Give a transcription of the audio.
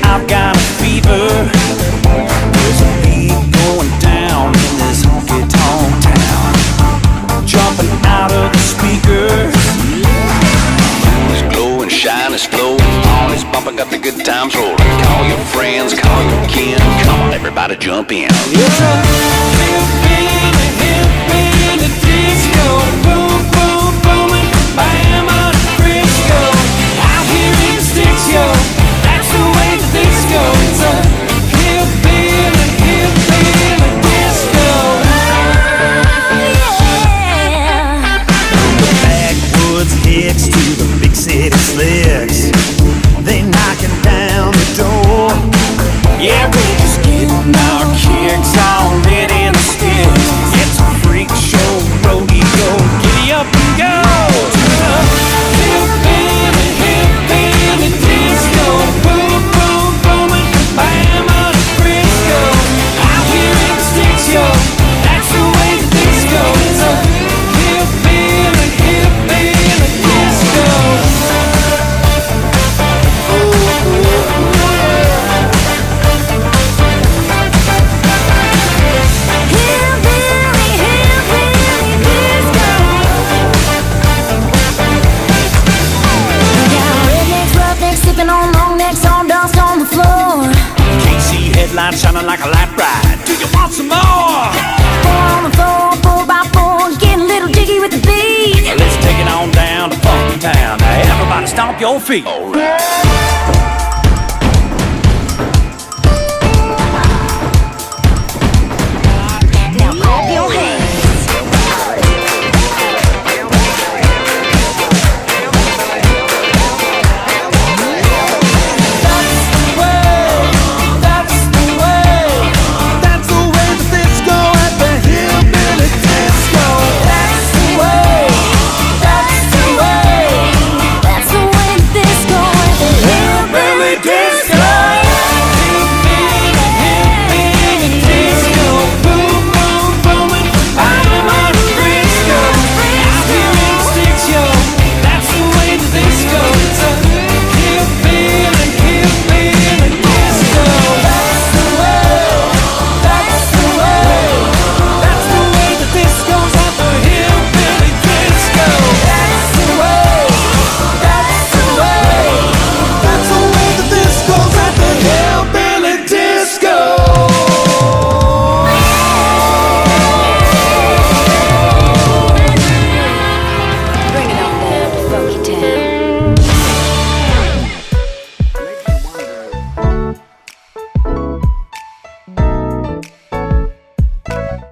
I've got a fever. There's a beat going down in this honky-tonk town. Jumping out of the speakers. It's glowing, shine, it's flowing. On it's bumping, got the good times rolling. Call your friends, call your kin. Come on, everybody jump in. It's a hillbilly disco. Boom, boom, booming. Bam, Frisco. Out here in the sticks, yo. That's the way the disco. It's a hillbilly disco. From the backwoods hicks to the big city slicks, they knocking down the door. Yeah, we're just getting our kicks on, ready in the sticks. It's a freak show, rodeo, giddy up and go to the hillbilly disco. Boom, boom, booming, bam, Frisco. Out here in the sticks, yo, that's the way the disco. It's a hillbilly disco. Headlights shining like a light bright. Do you want some more? Four on the floor, 4x4, getting a little jiggy with the beat. Let's take it on down to Funky Town. Now everybody stomp your feet. All right.